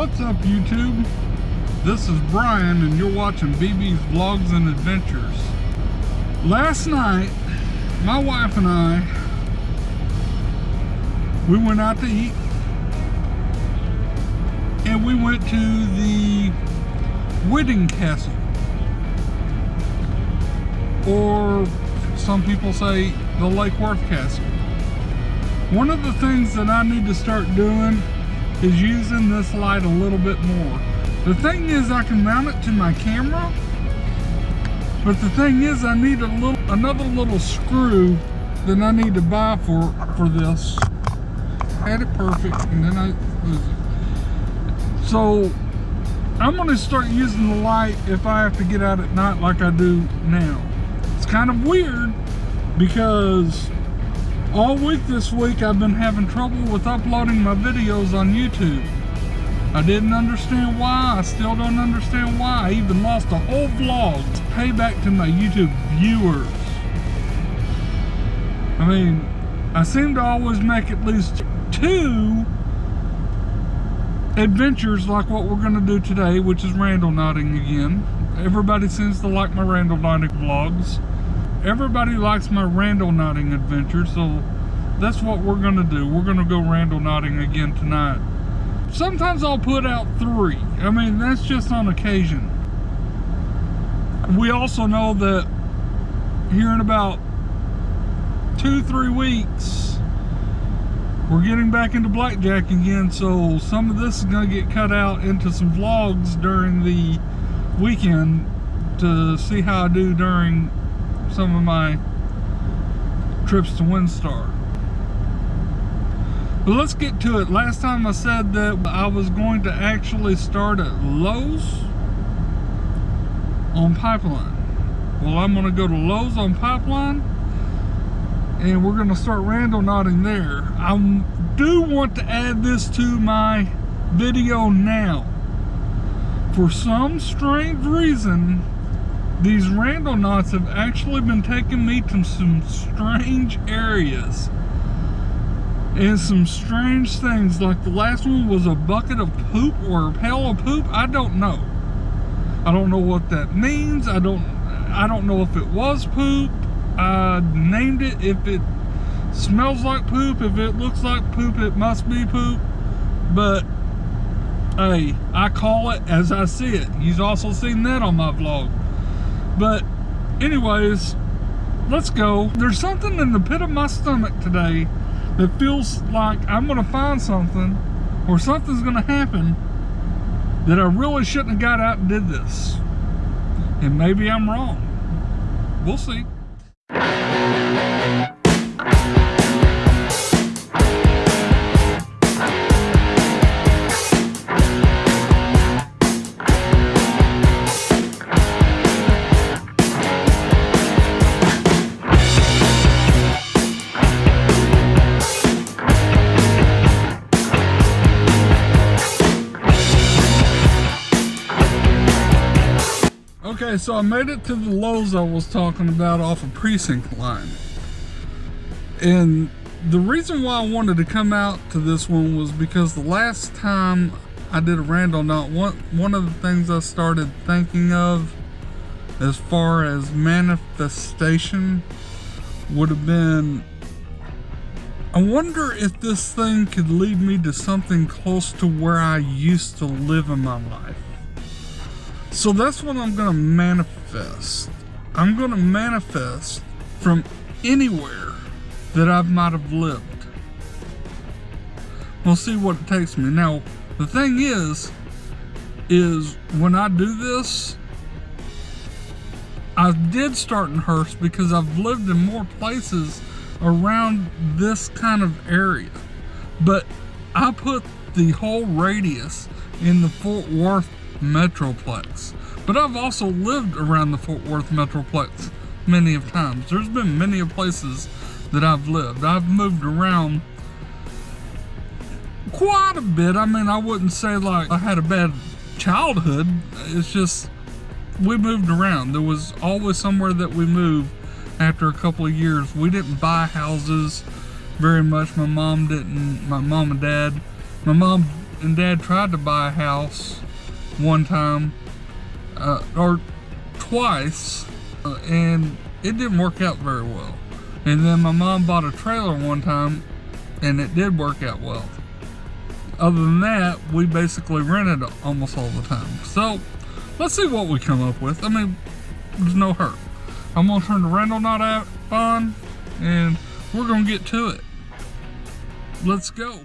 What's up, YouTube? This is Brian and you're watching BB's Vlogs and Adventures. Last night, my wife and I, we went out to eat and we went to the Wedding Castle, or some people say the Lake Worth Castle. One of the things that I need to start doing is using this light a little bit more. The thing is, I can mount it to my camera, but the thing is, I need another little screw that I need to buy for this. Had it perfect and then I lose it. So I'm gonna start using the light if I have to get out at night like I do now. It's kind of weird because all week this week I've been having trouble with uploading my videos on YouTube. I didn't understand why. I still don't understand why. I even lost a whole vlog to pay back to my YouTube viewers. I mean, I seem to always make at least 2 adventures like what we're going to do today, which is randonauting again. Everybody seems to like my randonauting vlogs. Everybody likes my randonauting adventure, so that's what we're going to do. We're going to go randonauting again tonight. Sometimes I'll put out 3. I mean, that's just on occasion. We also know that here in about 2-3 weeks, we're getting back into blackjack again, so some of this is going to get cut out into some vlogs during the weekend to see how I do during some of my trips to WinStar. But let's get to it. Last time I said that I was going to actually start at Lowe's on Pipeline. Well, I'm going to go to Lowe's on Pipeline and we're going to start randonauting there. I do want to add this to my video now. For some strange reason, these randonauts have actually been taking me to some strange areas and some strange things. Like the last one was a bucket of poop or a pail of poop. I don't know. I don't know what that means. I don't know if it was poop. I named it. If it smells like poop, if it looks like poop, it must be poop. But hey, I call it as I see it. You've also seen that on my vlog. But anyways, let's go. There's something in the pit of my stomach today that feels like I'm gonna find something or something's gonna happen that I really shouldn't have got out and did this. And maybe I'm wrong. We'll see. Okay, so I made it to the Lowe's I was talking about off of Precinct Line. And the reason why I wanted to come out to this one was because the last time I did a randonaut, one of the things I started thinking of as far as manifestation would have been, I wonder if this thing could lead me to something close to where I used to live in my life. So that's what I'm gonna manifest. I'm gonna manifest from anywhere that I might have lived. We'll see what it takes me. Now, the thing is when I do this, I did start in Hearst because I've lived in more places around this kind of area. But I put the whole radius in the Fort Worth Metroplex. But I've also lived around the Fort Worth Metroplex many of times. There's been many of places that I've lived. I've moved around quite a bit. I mean, I wouldn't say like I had a bad childhood. It's just we moved around. There was always somewhere that we moved after a couple of years. We didn't buy houses very much. My mom didn't. My mom and dad. My mom and Dad tried to buy a house one time, or twice, and it didn't work out very well. And then my mom bought a trailer one time, and it did work out well. Other than that, we basically rented almost all the time. So let's see what we come up with. I mean, there's no hurt. I'm gonna turn the Randonautica app on, and we're gonna get to it. Let's go.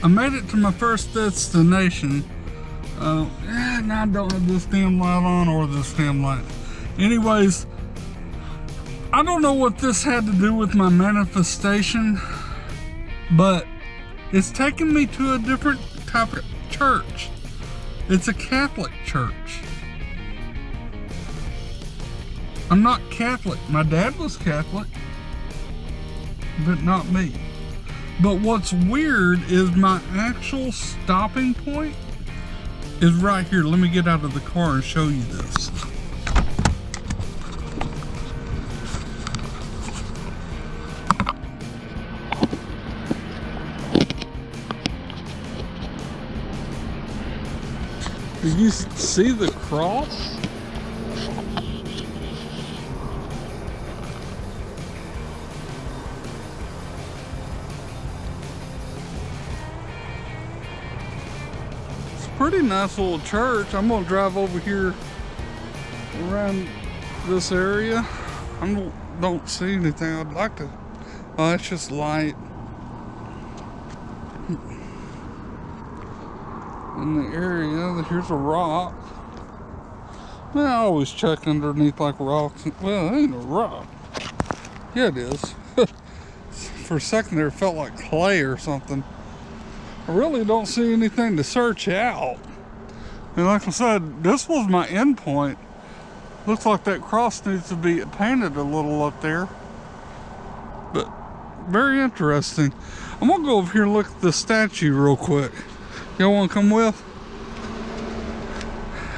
I made it to my first destination. Now I don't have this damn light on or this damn light. Anyways, I don't know what this had to do with my manifestation, but it's taken me to a different type of church. It's a Catholic church. I'm not Catholic. My dad was Catholic, but not me. But what's weird is my actual stopping point is right here. Let me get out of the car and show you this. Do you see the cross? Pretty nice little church. I'm gonna drive over here around this area. I don't see anything I'd like to. Oh, it's just light in the area. Here's a rock. Well, I always check underneath like rocks. Well, it ain't a rock. Yeah, it is. For a second there, it felt like clay or something. I really don't see anything to search out. And like I said, this was my end point. Looks like that cross needs to be painted a little up there. But very interesting. I'm gonna go over here and look at the statue real quick. Y'all wanna come with?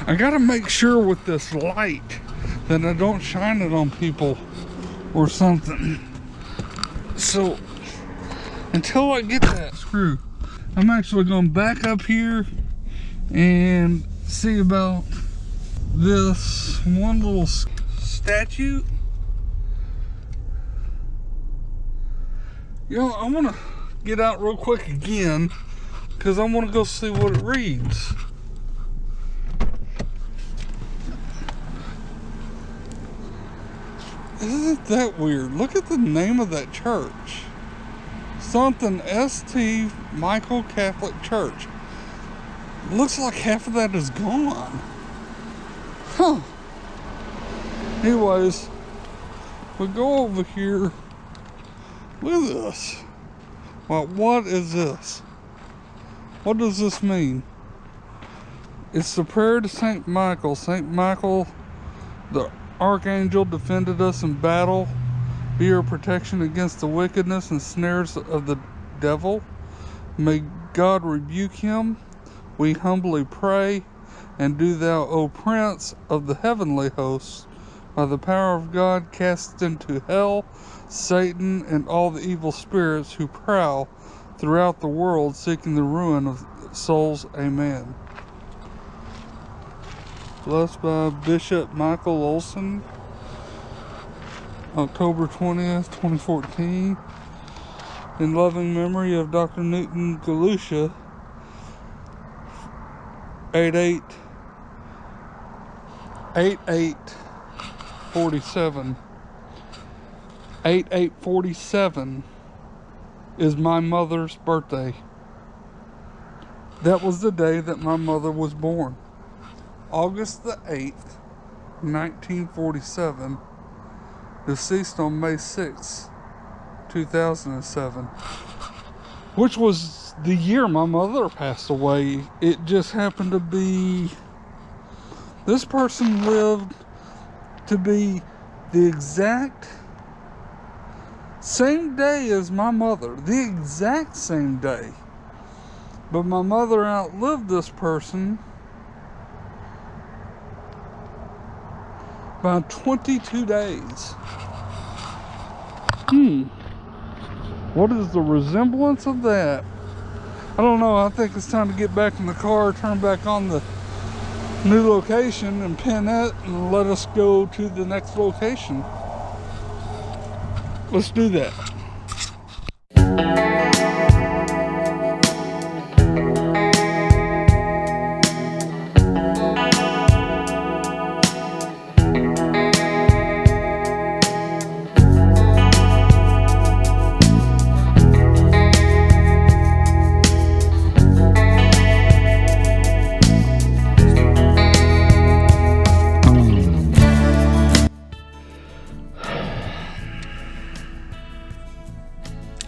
I gotta make sure with this light that I don't shine it on people or something. So until I get that screw, I'm actually going to back up here and see about this one little statue. You know, I want to get out real quick again because I want to go see what it reads. Isn't that weird? Look at the name of that church. Something St. Michael Catholic Church. Looks like half of that is gone. Huh. Anyways, we go over here. Look at this. Well, what is this? What does this mean? It's the prayer to St. Michael. St. Michael, the archangel, defended us in battle. Be our protection against the wickedness and snares of the devil. May God rebuke him. We humbly pray. And do thou, O Prince of the heavenly hosts, by the power of God, cast into hell Satan and all the evil spirits who prowl throughout the world seeking the ruin of souls. Amen. Blessed by Bishop Michael Olson. October 20th, 2014. In loving memory of Dr. Newton Galusha. 8847. 8847 is my mother's birthday. That was the day that my mother was born. August the 8th, 1947. Deceased on May 6th, 2007. Which was the year my mother passed away. It just happened to be This person lived to be the exact same day as my mother. The exact same day. But my mother outlived this person by 22 days. What is the resemblance of that? I don't know. I think it's time to get back in the car, turn back on the new location and pin it and let us go to the next location. Let's do that.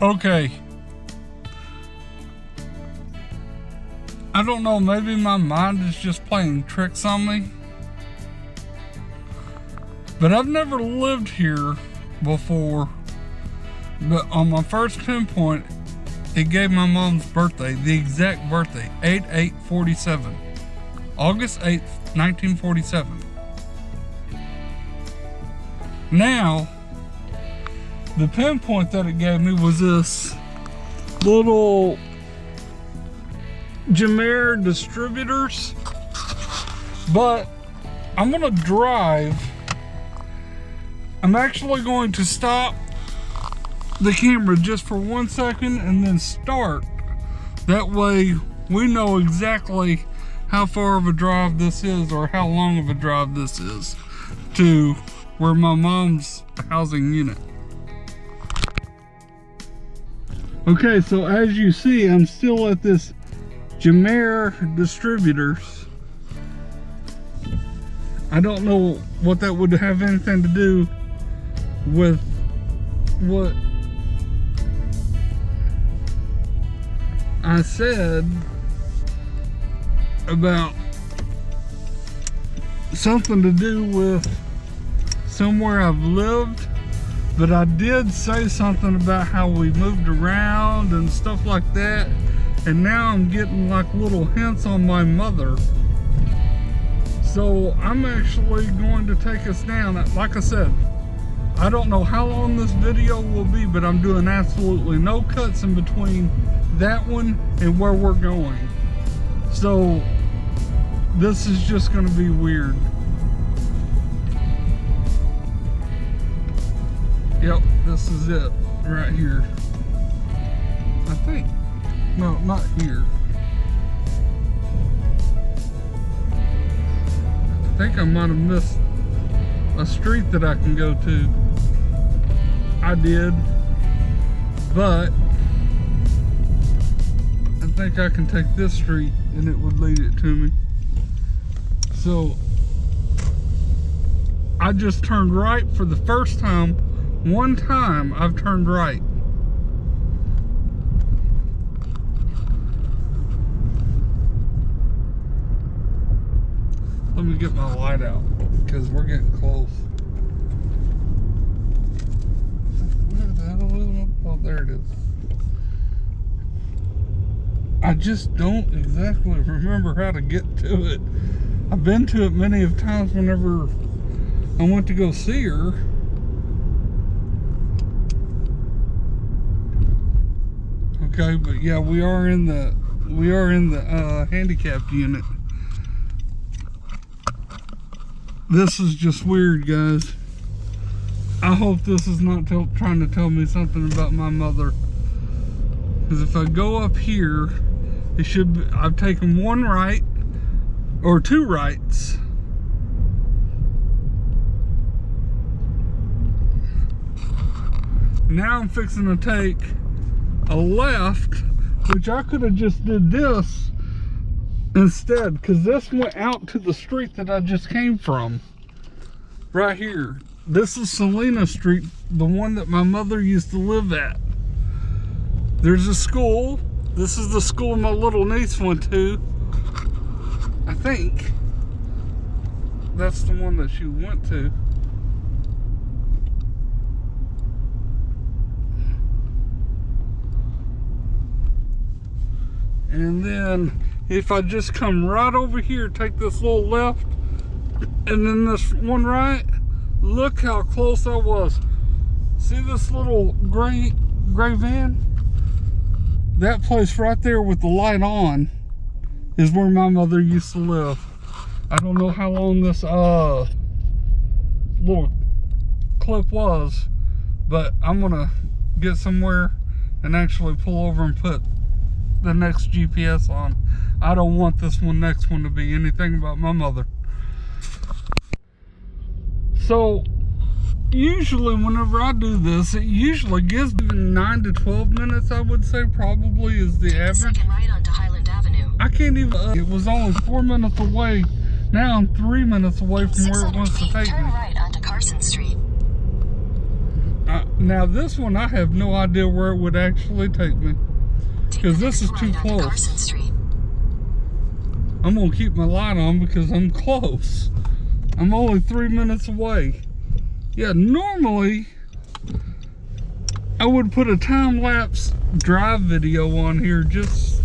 Okay. I don't know, maybe my mind is just playing tricks on me. But I've never lived here before. But on my first pinpoint, it gave my mom's birthday, the exact birthday, 8/8/47. August 8th, 1947. Now, the pinpoint that it gave me was this little Jameer distributors, but I'm gonna drive. I'm actually going to stop the camera just for 1 second and then start. That way we know exactly how far of a drive this is, or how long of a drive this is to where my mom's housing unit. Okay, so as you see, I'm still at this Jameer Distributors. I don't know what that would have anything to do with what I said about something to do with somewhere I've lived. But I did say something about how we moved around and stuff like that. And now I'm getting like little hints on my mother. So I'm actually going to take us down. Like I said, I don't know how long this video will be, but I'm doing absolutely no cuts in between that one and where we're going. So this is just going to be weird. Yep, this is it right here. I think. No, not here. I think I might have missed a street that I can go to. I did. But I think I can take this street and it would lead it to me. So I just turned right for the first time. One time I've turned right. Let me get my light out because we're getting close. Where the hell is it? Oh, there it is. I just don't exactly remember how to get to it. I've been to it many of times whenever I went to go see her. Okay, but yeah, we are in the handicapped unit. This is just weird, guys. I hope this is not trying to tell me something about my mother. Because if I go up here, it should be, I've taken one right or two rights. Now I'm fixing to take a left, which I could have just did this instead, because this went out to the street that I just came from. Right here. This is Selena Street, the one that my mother used to live at. There's a school. This is the school my little niece went to, I think. that's the one that she went to. And then if I just come right over here, take this little left, and then this one right, look how close I was. See this little gray van? That place right there with the light on is where my mother used to live. I don't know how long this little clip was, but I'm gonna get somewhere and actually pull over and put the next GPS on. I don't want this next one to be anything about my mother. So usually whenever I do this, it usually gives me 9 to 12 minutes, I would say probably is the average. Second right onto Highland Avenue. I can't even, it was only 4 minutes away. Now I'm 3 minutes away from where it wants to take turn me. right onto Carson Street. Now this one, I have no idea where it would actually take me, because this is too close. I'm gonna keep my light on because I'm close. I'm only 3 minutes away. Yeah, normally I would put a time-lapse drive video on here just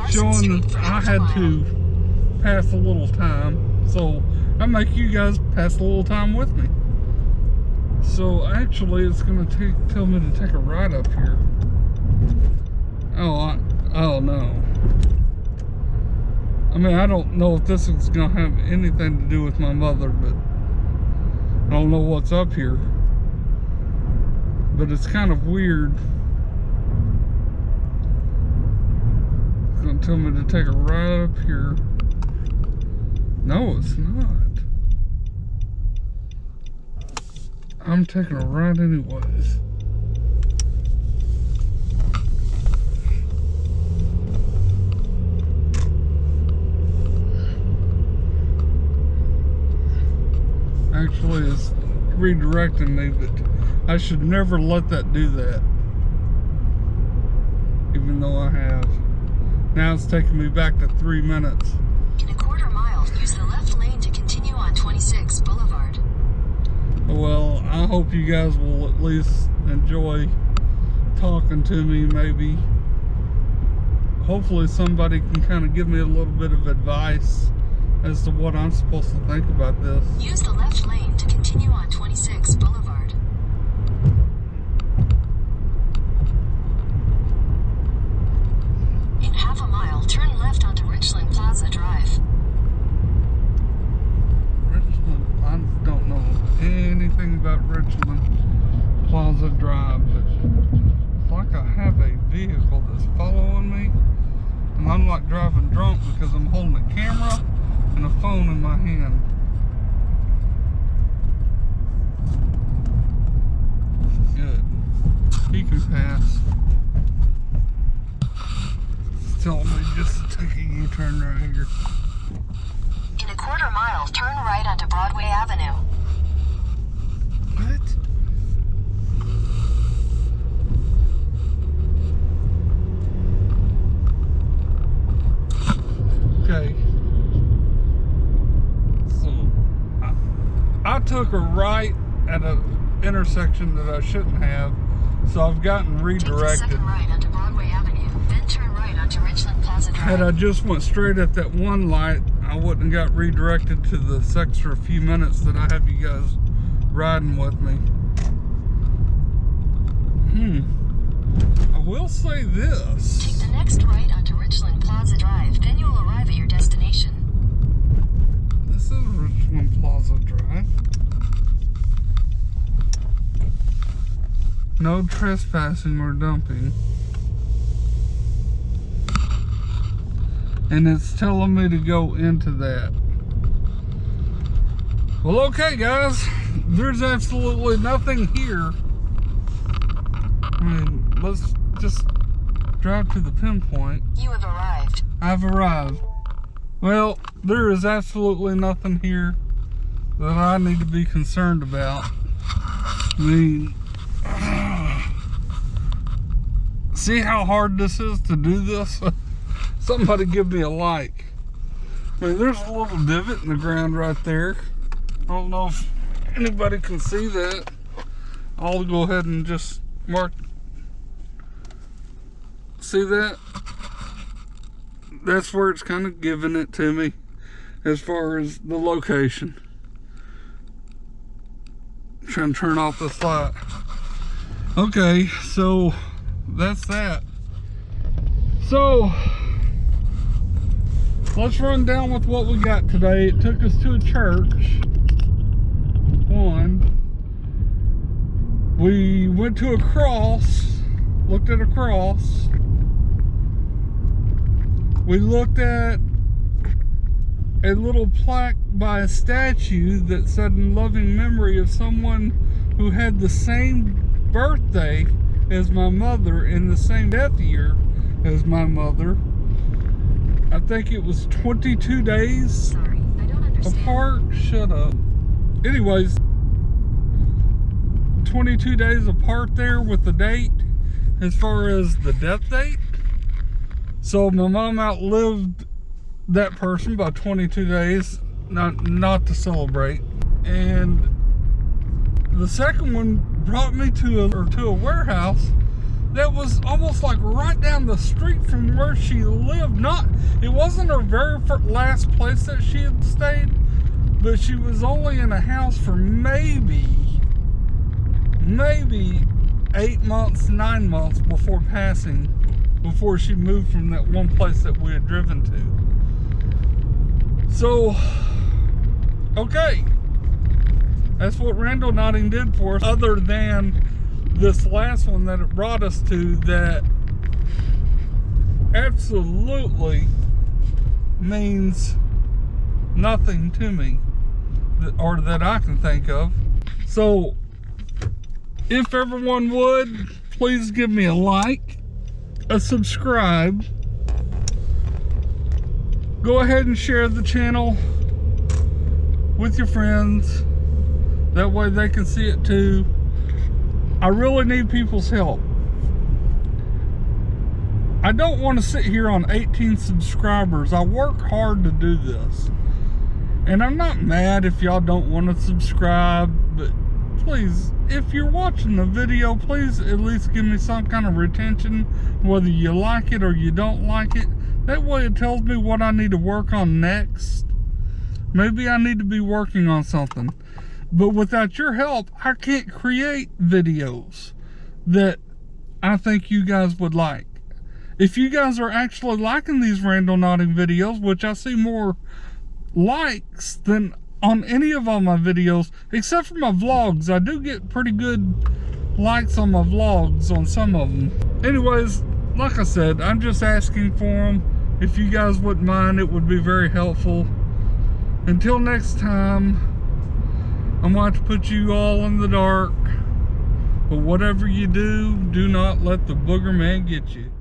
showing that I had to pass a little time. So I make you guys pass a little time with me. So actually it's gonna tell me to take a right up here. Oh no. I mean, I don't know if this is gonna have anything to do with my mother, but I don't know what's up here. But it's kind of weird. It's gonna tell me to take a right up here. No, it's not. I'm taking a right anyways. Actually, it's redirecting me, but I should never let that do that. Even though I have. Now it's taking me back to 3 minutes. In a quarter mile, use the left lane to continue on 26 Boulevard. Well, I hope you guys will at least enjoy talking to me, maybe. Hopefully somebody can kind of give me a little bit of advice as to what I'm supposed to think about this. Use the left lane to continue on 26 Boulevard. In half a mile, turn left onto Richland Plaza Drive. Richland, I don't know anything about Richland Plaza Drive, but it's like I have a vehicle that's following me, and I'm like driving drunk because I'm holding a camera and a phone in my hand. Good. He can pass. It's telling me just to take a U-turn right here. In a quarter mile, turn right onto Broadway Avenue. What? Okay. I took a right at an intersection that I shouldn't have, so I've gotten redirected. Take the second right onto Broadway Avenue, then turn right onto Richland Plaza Drive. Had I just went straight at that one light, I wouldn't have got redirected to this extra few minutes that I have you guys riding with me. I will say this. Take the next right onto Richland Plaza Drive, then you will arrive at your destination. This is Richland Plaza Drive. No trespassing or dumping. And it's telling me to go into that. Well, okay, guys. There's absolutely nothing here. I mean, let's just drive to the pinpoint. You have arrived. I've arrived. Well, there is absolutely nothing here that I need to be concerned about. I mean, see how hard this is to do this? Somebody give me a like. I mean, there's a little divot in the ground right there. I don't know if anybody can see that. I'll go ahead and just mark. See that? That's where it's kind of giving it to me as far as the location. I'm trying to turn off this light. Okay, so that's that. So let's run down with what we got today. It took us to a church. We went to a cross, looked at a cross. We looked at a little plaque by a statue that said in loving memory of someone who had the same birthday as my mother in the same death year as my mother. I think it was 22 days Sorry, I don't understand. apart. Shut up. Anyways, 22 days apart there with the date as far as the death date. So my mom outlived that person by 22 days, not to celebrate. And the second one brought me to a warehouse that was almost like right down the street from where she lived. It wasn't her very last place that she had stayed, but she was only in a house for maybe 8 months, 9 months before passing, before she moved from that one place that we had driven to. So, okay, that's what Randonauting did for us, other than this last one that it brought us to, that absolutely means nothing to me, or that I can think of. So if everyone would please give me a like, a subscribe, go ahead and share the channel with your friends, that way they can see it too. I really need people's help. I don't want to sit here on 18 subscribers. I work hard to do this, and I'm not mad if y'all don't want to subscribe, but please, if you're watching the video, please at least give me some kind of retention, whether you like it or you don't like it. That way it tells me what I need to work on next. Maybe I need to be working on something. But without your help, I can't create videos that I think you guys would like. If you guys are actually liking these randonauting videos, which I see more likes than on any of all my videos, except for my vlogs. I do get pretty good likes on my vlogs on some of them. Anyways, like I said, I'm just asking for them. If you guys wouldn't mind, it would be very helpful. Until next time, I'm going to have to put you all in the dark. But whatever you do, do not let the booger man get you.